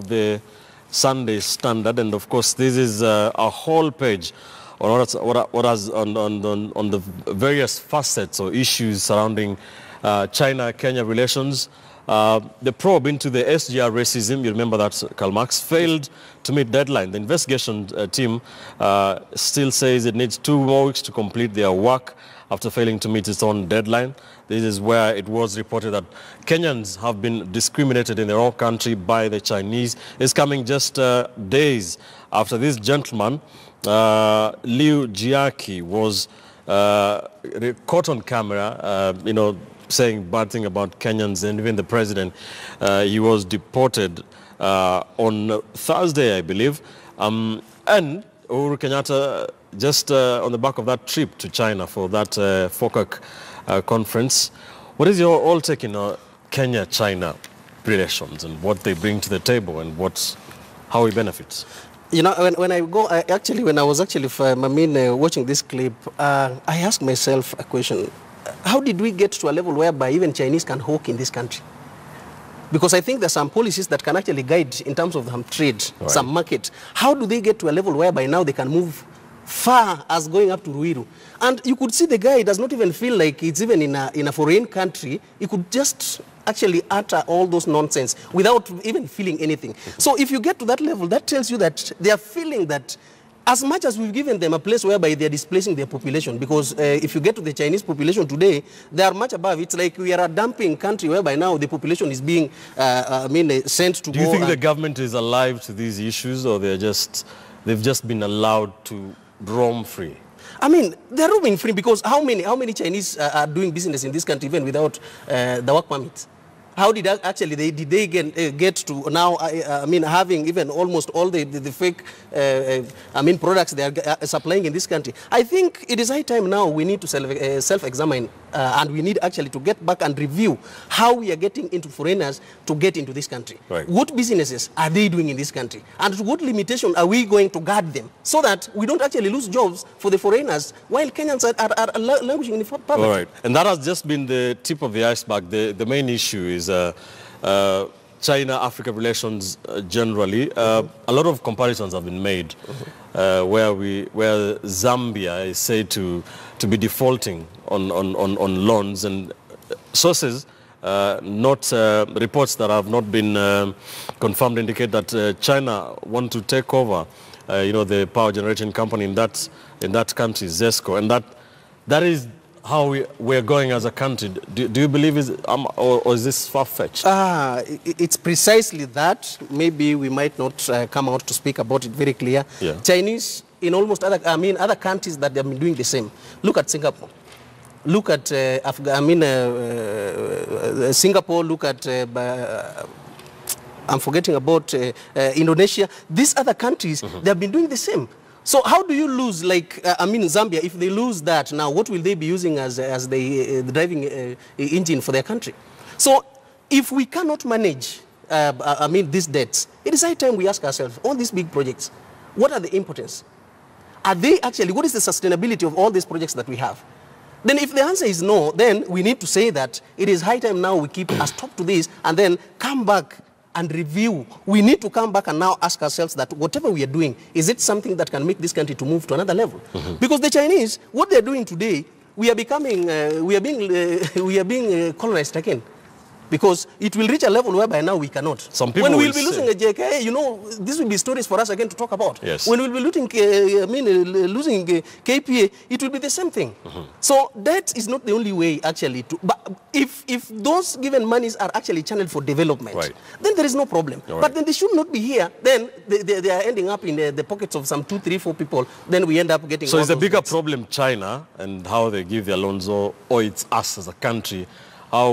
of the Sunday Standard, and of course this is a whole page on on the various facets or issues surrounding China-Kenya relations. The probe into the SGR racism, you remember that Karl Marx, failed to meet deadline. The investigation team still says it needs 2 more weeks to complete their work after failing to meet its own deadline. This is where it was reported that Kenyans have been discriminated in their own country by the Chinese. It's coming just days after this gentleman, Liu Jiaqi, was caught on camera, saying bad thing about Kenyans, and even the president. He was deported on Thursday, I believe. And Uhuru Kenyatta, just on the back of that trip to China for that FOCAC conference. What is your all take in Kenya-China relations and what they bring to the table and how it benefits? You know, when I was watching this clip, I asked myself a question. How did we get to a level whereby even Chinese can hawk in this country? Because I think there's some policies that can actually guide in terms of trade, right, some market. How do they get to a level whereby now they can move far as going up to Ruiru? And you could see the guy does not even feel like it's even in a foreign country. He could just actually utter all those nonsense without even feeling anything. So if you get to that level, that tells you that they are feeling that as much as we've given them a place whereby they're displacing their population, because if you get to the Chinese population today, they are much above. It's like we are a dumping country whereby now the population is being, sent to go. Do you think the government is alive to these issues, or they've just been allowed to roam free? I mean, they're roaming free because how many Chinese are doing business in this country even without the work permits? How did they get to now, having even almost all the fake, products they are supplying in this country? I think it is high time now we need to self-examine and we need actually to get back and review how we are getting into foreigners to get into this country. Right. What businesses are they doing in this country? And to what limitation are we going to guard them so that we don't actually lose jobs for the foreigners while Kenyans are languishing in poverty? All right. And that has just been the tip of the iceberg. The main issue is China-Africa relations generally. A lot of comparisons have been made where Zambia is said to be defaulting on loans, and sources, not reports that have not been confirmed, indicate that China want to take over the power generation company in that country, ZESCO, and that is how we're going as a country. Do you believe or is this far-fetched? It's precisely that. Maybe we might not come out to speak about it very clear. Yeah. Chinese in almost other countries that they have been doing the same. Look at Singapore. Look at Singapore. Look at I'm forgetting about Indonesia. These other countries, they have been doing the same. So how do you lose, Zambia, if they lose that, now what will they be using as the driving engine for their country? So if we cannot manage, these debts, it is high time we ask ourselves, all these big projects, what are the importance? Are they actually, what is the sustainability of all these projects that we have? Then if the answer is no, then we need to say that it is high time now we keep a stop to this and then come back and review. We need to come back and now ask ourselves that whatever we are doing, is it something that can make this country to move to another level? Because the Chinese, what they're doing today, we are being colonized again. Because it will reach a level whereby now we cannot. Some people when we'll be losing a JK, this will be stories for us again to talk about. Yes. When we'll be losing KPA, it will be the same thing. So that is not the only way actually to. But if those given monies are actually channeled for development, right, then there is no problem. Right. But then they should not be here. Then they are ending up in the pockets of some 2, 3, 4 people. Then we end up getting. So is the bigger problem China and how they give their loans, or it's us as a country? How